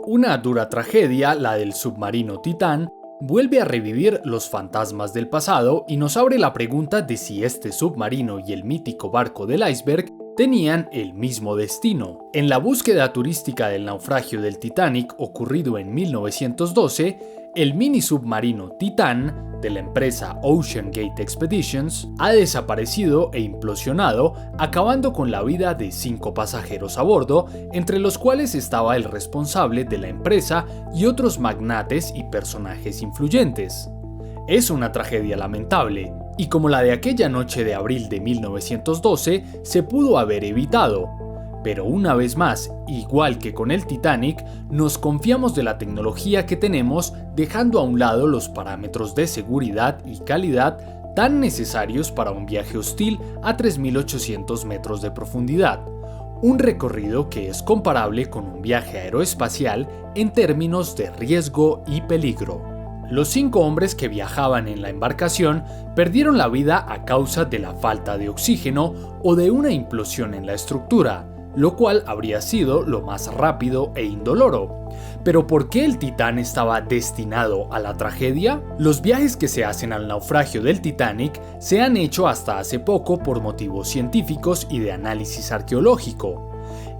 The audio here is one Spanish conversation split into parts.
Una dura tragedia, la del submarino Titán, vuelve a revivir los fantasmas del pasado y nos abre la pregunta de si este submarino y el mítico barco del iceberg tenían el mismo destino. En la búsqueda turística del naufragio del Titanic ocurrido en 1912, el mini submarino Titán de la empresa Ocean Gate Expeditions ha desaparecido e implosionado, acabando con la vida de 5 pasajeros a bordo, entre los cuales estaba el responsable de la empresa y otros magnates y personajes influyentes. Es una tragedia lamentable, y como la de aquella noche de abril de 1912, se pudo haber evitado. Pero una vez más, igual que con el Titanic, nos confiamos de la tecnología que tenemos, dejando a un lado los parámetros de seguridad y calidad tan necesarios para un viaje hostil a 3.800 metros de profundidad. Un recorrido que es comparable con un viaje aeroespacial en términos de riesgo y peligro. Los 5 hombres que viajaban en la embarcación perdieron la vida a causa de la falta de oxígeno o de una implosión en la estructura, lo cual habría sido lo más rápido e indoloro. Pero ¿por qué el Titán estaba destinado a la tragedia? Los viajes que se hacen al naufragio del Titanic se han hecho hasta hace poco por motivos científicos y de análisis arqueológico.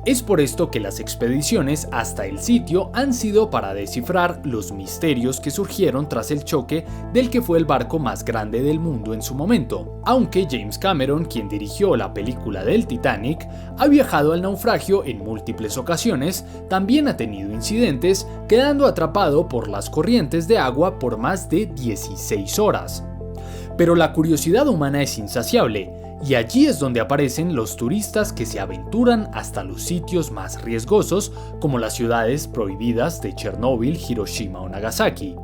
Es por esto que las expediciones hasta el sitio han sido para descifrar los misterios que surgieron tras el choque del que fue el barco más grande del mundo en su momento. Aunque James Cameron, quien dirigió la película del Titanic, ha viajado al naufragio en múltiples ocasiones, también ha tenido incidentes, quedando atrapado por las corrientes de agua por más de 16 horas. Pero la curiosidad humana es insaciable, y allí es donde aparecen los turistas que se aventuran hasta los sitios más riesgosos, como las ciudades prohibidas de Chernóbil, Hiroshima o Nagasaki.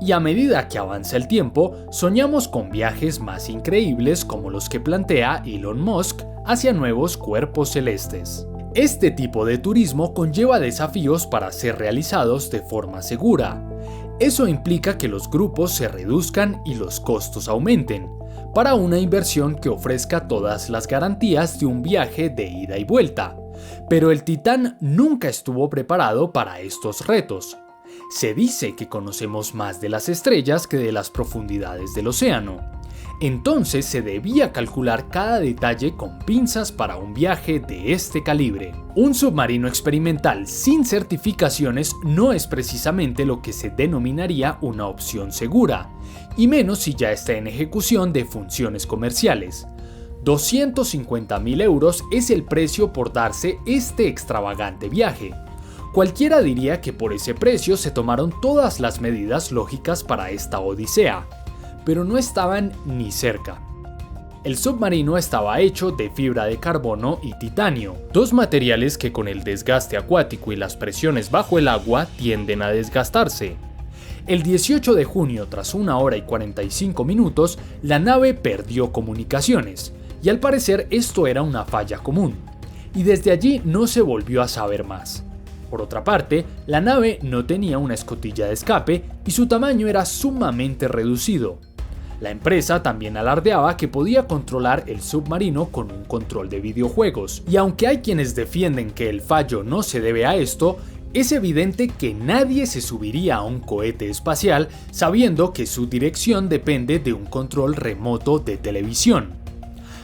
Y a medida que avanza el tiempo, soñamos con viajes más increíbles como los que plantea Elon Musk hacia nuevos cuerpos celestes. Este tipo de turismo conlleva desafíos para ser realizados de forma segura. Eso implica que los grupos se reduzcan y los costos aumenten, para una inversión que ofrezca todas las garantías de un viaje de ida y vuelta. Pero el Titán nunca estuvo preparado para estos retos. Se dice que conocemos más de las estrellas que de las profundidades del océano. Entonces se debía calcular cada detalle con pinzas para un viaje de este calibre. Un submarino experimental sin certificaciones no es precisamente lo que se denominaría una opción segura, y menos si ya está en ejecución de funciones comerciales. 250.000 euros es el precio por darse este extravagante viaje. Cualquiera diría que por ese precio se tomaron todas las medidas lógicas para esta odisea, pero no estaban ni cerca. El submarino estaba hecho de fibra de carbono y titanio, 2 materiales que con el desgaste acuático y las presiones bajo el agua tienden a desgastarse. El 18 de junio, tras 1 hora y 45 minutos, la nave perdió comunicaciones, y al parecer esto era una falla común, y desde allí no se volvió a saber más. Por otra parte, la nave no tenía una escotilla de escape y su tamaño era sumamente reducido. La empresa también alardeaba que podía controlar el submarino con un control de videojuegos, y aunque hay quienes defienden que el fallo no se debe a esto, es evidente que nadie se subiría a un cohete espacial sabiendo que su dirección depende de un control remoto de televisión.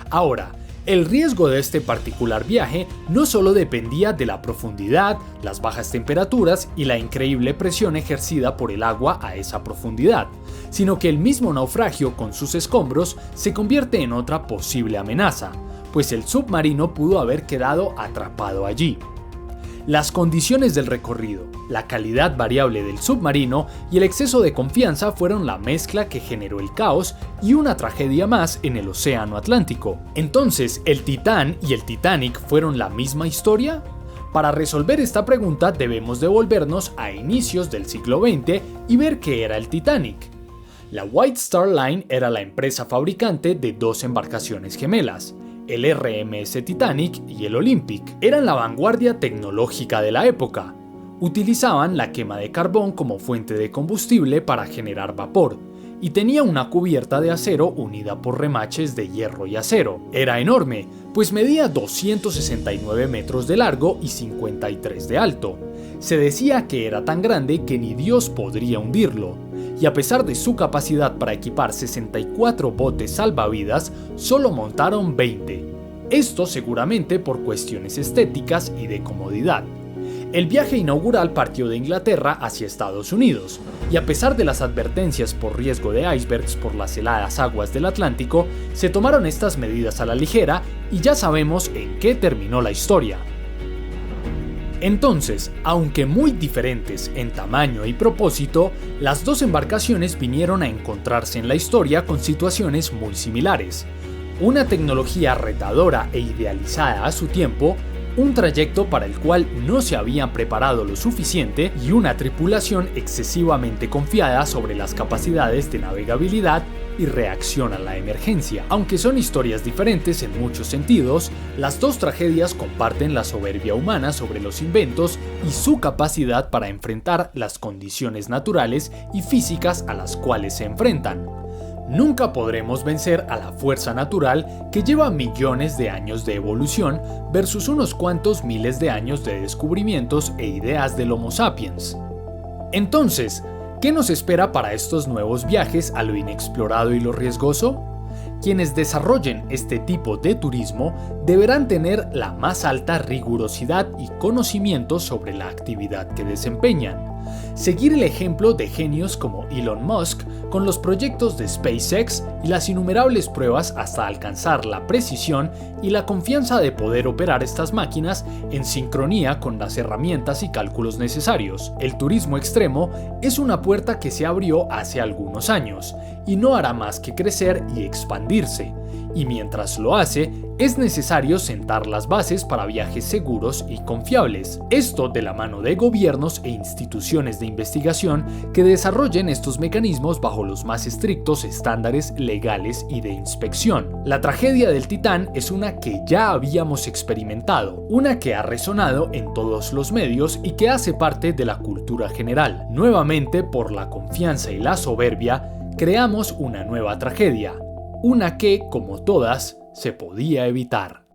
Ahora, el riesgo de este particular viaje no solo dependía de la profundidad, las bajas temperaturas y la increíble presión ejercida por el agua a esa profundidad, sino que el mismo naufragio con sus escombros se convierte en otra posible amenaza, pues el submarino pudo haber quedado atrapado allí. Las condiciones del recorrido, la calidad variable del submarino y el exceso de confianza fueron la mezcla que generó el caos y una tragedia más en el océano Atlántico. Entonces, ¿el Titán y el Titanic fueron la misma historia? Para resolver esta pregunta debemos devolvernos a inicios del siglo XX y ver qué era el Titanic. La White Star Line era la empresa fabricante de 2 embarcaciones gemelas. El RMS Titanic y el Olympic eran la vanguardia tecnológica de la época. Utilizaban la quema de carbón como fuente de combustible para generar vapor, y tenía una cubierta de acero unida por remaches de hierro y acero. Era enorme, pues medía 269 metros de largo y 53 de alto. Se decía que era tan grande que ni Dios podría hundirlo, y a pesar de su capacidad para equipar 64 botes salvavidas, solo montaron 20. Esto seguramente por cuestiones estéticas y de comodidad. El viaje inaugural partió de Inglaterra hacia Estados Unidos, y a pesar de las advertencias por riesgo de icebergs por las heladas aguas del Atlántico, se tomaron estas medidas a la ligera y ya sabemos en qué terminó la historia. Entonces, aunque muy diferentes en tamaño y propósito, las dos embarcaciones vinieron a encontrarse en la historia con situaciones muy similares. Una tecnología retadora e idealizada a su tiempo, un trayecto para el cual no se habían preparado lo suficiente y una tripulación excesivamente confiada sobre las capacidades de navegabilidad y reacción a la emergencia. Aunque son historias diferentes en muchos sentidos, las dos tragedias comparten la soberbia humana sobre los inventos y su capacidad para enfrentar las condiciones naturales y físicas a las cuales se enfrentan. Nunca podremos vencer a la fuerza natural que lleva millones de años de evolución versus unos cuantos miles de años de descubrimientos e ideas del Homo sapiens. Entonces, ¿qué nos espera para estos nuevos viajes a lo inexplorado y lo riesgoso? Quienes desarrollen este tipo de turismo deberán tener la más alta rigurosidad y conocimiento sobre la actividad que desempeñan. Seguir el ejemplo de genios como Elon Musk con los proyectos de SpaceX y las innumerables pruebas hasta alcanzar la precisión y la confianza de poder operar estas máquinas en sincronía con las herramientas y cálculos necesarios. El turismo extremo es una puerta que se abrió hace algunos años y no hará más que crecer y expandirse. Y mientras lo hace, es necesario sentar las bases para viajes seguros y confiables. Esto de la mano de gobiernos e instituciones de investigación que desarrollen estos mecanismos bajo los más estrictos estándares legales y de inspección. La tragedia del Titán es una que ya habíamos experimentado, una que ha resonado en todos los medios y que hace parte de la cultura general. Nuevamente, por la confianza y la soberbia, creamos una nueva tragedia. Una que, como todas, se podía evitar.